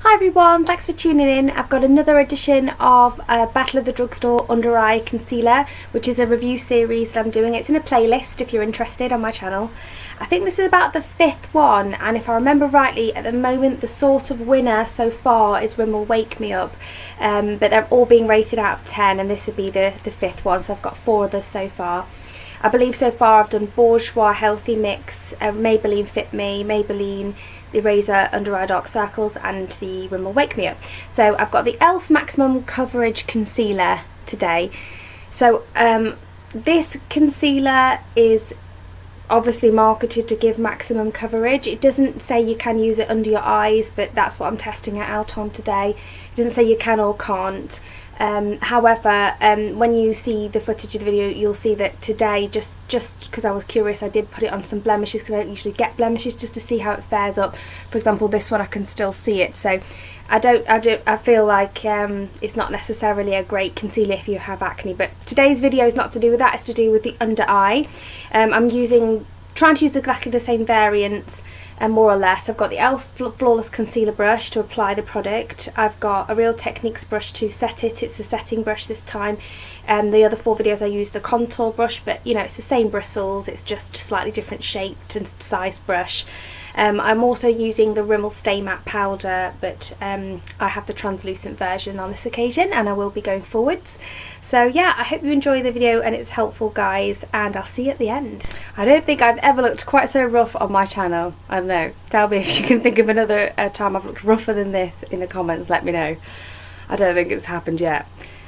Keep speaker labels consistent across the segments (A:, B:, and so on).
A: Hi everyone, thanks for tuning in. I've got another edition of Battle of the Drugstore Under Eye Concealer, which is a review series that I'm doing. It's in a playlist if you're interested on my channel. I think this is about the 5th one, and if I remember rightly, at the moment the sort of winner so far is Rimmel Wake Me Up, but they're all being rated out of 10 and this would be the 5th one, so I've got 4 others so far. I believe so far I've done Bourjois Healthy Mix, Maybelline Fit Me, Maybelline the Eraser Under Eye Dark Circles and the Rimmel Wake Me Up. So I've got the e.l.f. Maximum Coverage Concealer today. So this concealer is obviously marketed to give maximum coverage. It doesn't say you can use it under your eyes, but that's what I'm testing it out on today. It doesn't say you can or can't. However, when you see the footage of the video, you'll see that today, just because I was curious, I did put it on some blemishes because I don't usually get blemishes, just to see how it fares up. For example, this one I can still see it, so I feel like it's not necessarily a great concealer if you have acne. But today's video is not to do with that; it's to do with the under eye. I'm trying to use exactly the same variants. And more or less, I've got the e.l.f. Flawless Concealer brush to apply the product. I've got a Real Techniques brush to set it. It's the setting brush this time. The other 4 videos I used the contour brush, but you know, it's the same bristles. It's just a slightly different shaped and sized brush. I'm also using the Rimmel Stay Matte powder, but I have the translucent version on this occasion, and I will be going forwards. So yeah, I hope you enjoy the video and it's helpful, guys, and I'll see you at the end. I don't think I've ever looked quite so rough on my channel. I don't know, tell me if you can think of another time I've looked rougher than this in the comments, let me know. I don't think it's happened yet.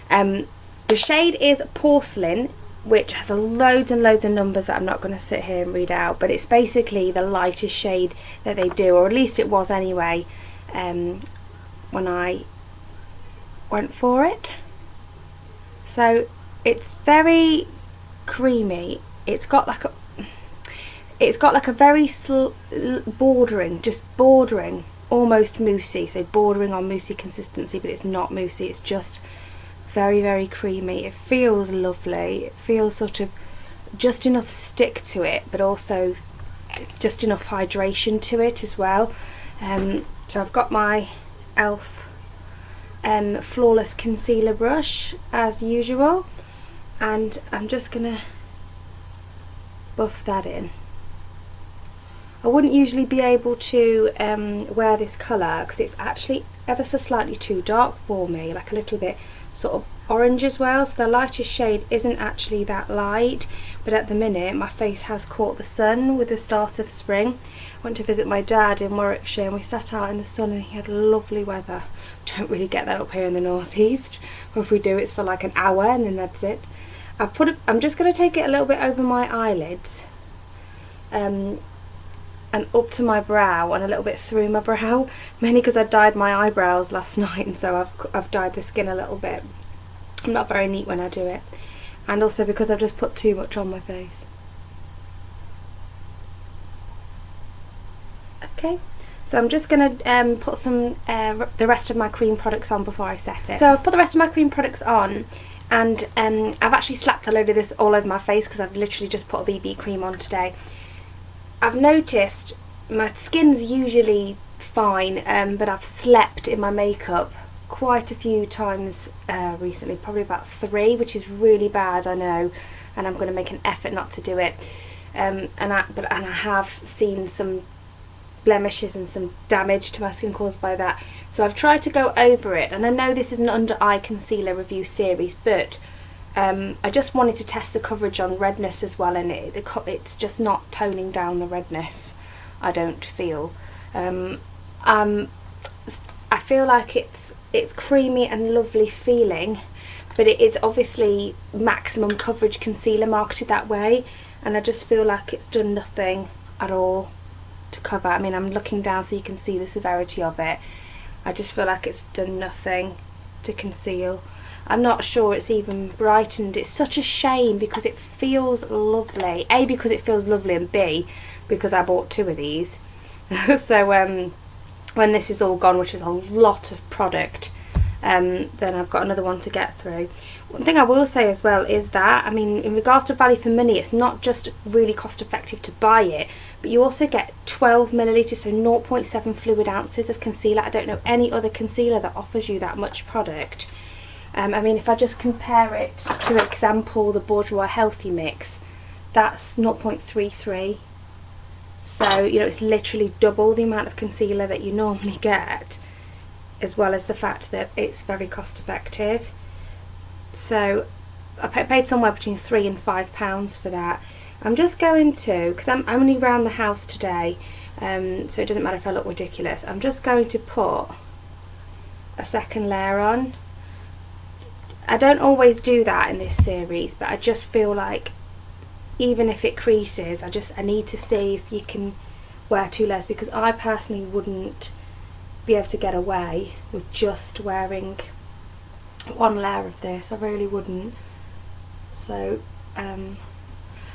A: The shade is Porcelain, which has loads and loads of numbers that I'm not going to sit here and read out, but it's basically the lightest shade that they do, or at least it was anyway, when I went for it. So it's very creamy. It's got like a very bordering, almost moussey, so bordering on moussey consistency, but it's not moussey, it's just very, very creamy. It feels lovely. It feels sort of just enough stick to it, but also just enough hydration to it as well. So I've got my e.l.f. Flawless Concealer brush as usual, and I'm just gonna buff that in. I wouldn't usually be able to wear this colour because it's actually ever so slightly too dark for me, like a little bit sort of orange as well, so the lightest shade isn't actually that light, but at the minute my face has caught the sun with the start of spring. I went to visit my dad in Warwickshire and we sat out in the sun and he had lovely weather. Don't really get that up here in the northeast, or if we do it's for like an hour and then that's it. I'm just going to take it a little bit over my eyelids and up to my brow and a little bit through my brow, mainly because I dyed my eyebrows last night, and so I've dyed the skin a little bit. I'm not very neat when I do it, and also because I've just put too much on my face. Okay, so I'm just going to put some the rest of my cream products on before I set it. So I've put the rest of my cream products on, and I've actually slapped a load of this all over my face because I've literally just put a BB cream on today. I've noticed my skin's usually fine, but I've slept in my makeup quite a few times recently, probably about 3, which is really bad, I know, and I'm going to make an effort not to do it. And I have seen some blemishes and some damage to my skin caused by that, so I've tried to go over it. And I know this is an under eye concealer review series, but I just wanted to test the coverage on redness as well, and it's just not toning down the redness, I don't feel. I feel like it's creamy and lovely feeling, but it is obviously maximum coverage concealer marketed that way, and I just feel like it's done nothing at all to cover. I mean, I'm looking down so you can see the severity of it. I just feel like it's done nothing to conceal. I'm not sure it's even brightened. It's such a shame because it feels lovely. A, because it feels lovely, and B, because I bought 2 of these. So when this is all gone, which is a lot of product, then I've got another one to get through. One thing I will say as well is that, I mean, in regards to value for money, it's not just really cost effective to buy it, but you also get 12 millilitres, so 0.7 fluid ounces of concealer. I don't know any other concealer that offers you that much product. I mean, if I just compare it to, for example, the Bourjois Healthy Mix, that's 0.33. So, you know, it's literally double the amount of concealer that you normally get, as well as the fact that it's very cost effective. So I paid somewhere between £3 and £5 for that. I'm just going to, because I'm only around the house today, so it doesn't matter if I look ridiculous, I'm just going to put a second layer on. I don't always do that in this series, but I just feel like even if it creases, I need to see if you can wear 2 layers, because I personally wouldn't be able to get away with just wearing 1 layer of this. I really wouldn't. So I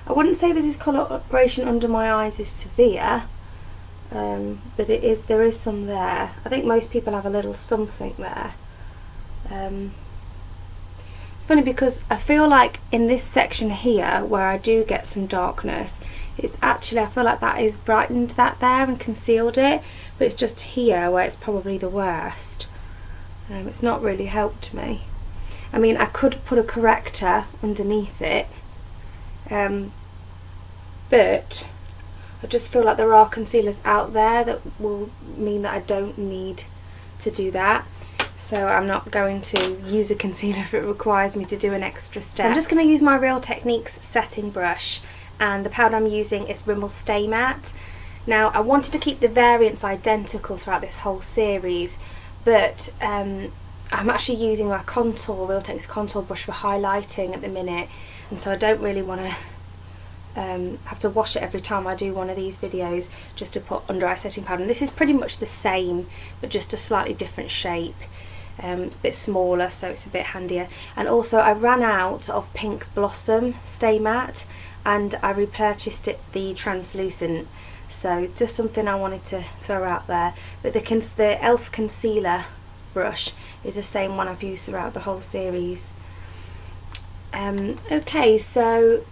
A: wouldn't say that this coloration under my eyes is severe, but there is some there. I think most people have a little something there. It's funny because I feel like in this section here where I do get some darkness, it's actually, I feel like that is brightened that there and concealed it, but it's just here where it's probably the worst. It's not really helped me. I mean, I could put a corrector underneath it, but I just feel like there are concealers out there that will mean that I don't need to do that. So I'm not going to use a concealer if it requires me to do an extra step. So I'm just going to use my Real Techniques setting brush, and the powder I'm using is Rimmel Stay Matte. Now, I wanted to keep the variants identical throughout this whole series, but I'm actually using my Real Techniques contour brush for highlighting at the minute, and so I don't really want to have to wash it every time I do one of these videos just to put under eye setting powder. And this is pretty much the same, but just a slightly different shape. It's a bit smaller, so it's a bit handier. And also I ran out of Pink Blossom Stay Matte, and I repurchased it, the translucent, so just something I wanted to throw out there. But the e.l.f. concealer brush is the same one I've used throughout the whole series. Okay, so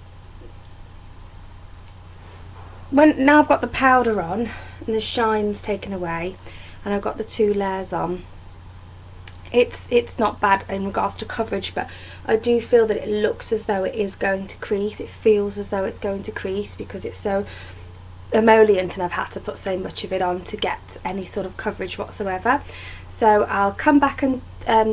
A: now I've got the powder on and the shine's taken away and I've got the 2 layers on, it's not bad in regards to coverage, but I do feel that it looks as though it is going to crease. It feels as though it's going to crease because it's so emollient and I've had to put so much of it on to get any sort of coverage whatsoever. So I'll come back and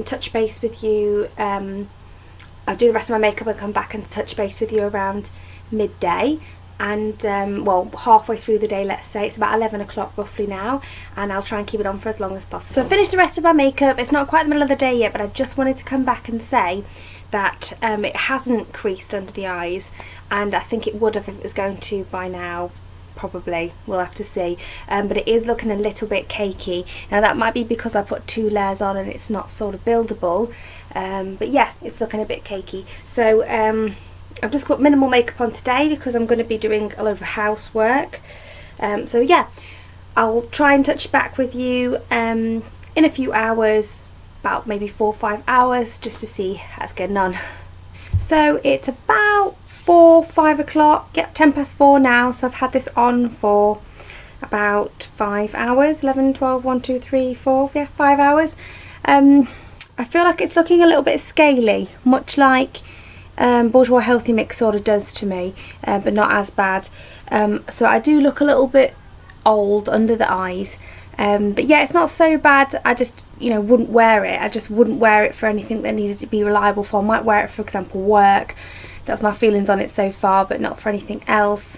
A: touch base with you. I'll do the rest of my makeup and come back and touch base with you around midday, and well, halfway through the day, let's say. It's about 11 o'clock roughly now, and I'll try and keep it on for as long as possible. So I've finished the rest of my makeup. It's not quite the middle of the day yet, but I just wanted to come back and say that it hasn't creased under the eyes, and I think it would have if it was going to by now. Probably, we'll have to see, but it is looking a little bit cakey. Now that might be because I put 2 layers on and it's not sort of buildable, but yeah, it's looking a bit cakey. So I've just put minimal makeup on today because I'm going to be doing a lot of housework. So yeah, I'll try and touch back with you in a few hours, about maybe 4 or 5 hours, just to see how it's getting on. So it's about 5 o'clock, yep, 10 past 4 now, so I've had this on for about 5 hours, 11, 12, 1, 2, 3, 4, yeah, 5 hours. I feel like it's looking a little bit scaly, much like Bourjois Healthy Mix sort of does to me, but not as bad. So I do look a little bit old under the eyes, but yeah, it's not so bad. I just, you know, wouldn't wear it. I just wouldn't wear it for anything that needed to be reliable for. I might wear it for example work. That's my feelings on it so far, but not for anything else.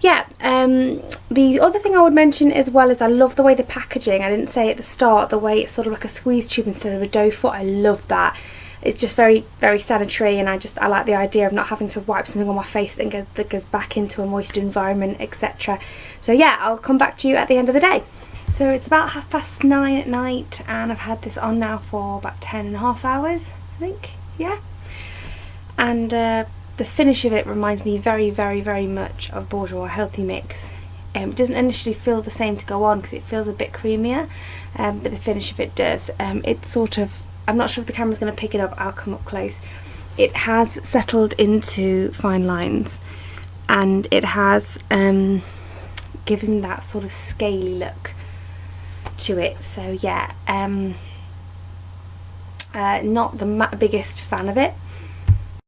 A: Yeah, the other thing I would mention as well is I love the way the packaging, I didn't say at the start, the way it's sort of like a squeeze tube instead of a dough foot. I love that. It's just very, very sanitary, and I like the idea of not having to wipe something on my face that goes back into a moist environment, etc. So yeah, I'll come back to you at the end of the day. So it's about 9:30 at night, and I've had this on now for about 10.5 hours, I think, yeah. And the finish of it reminds me very, very, very much of Bourjois Healthy Mix. It doesn't initially feel the same to go on because it feels a bit creamier, but the finish of it does. It's sort of, I'm not sure if the camera's going to pick it up, I'll come up close. It has settled into fine lines, and it has given that sort of scaly look to it. So yeah, not the biggest fan of it,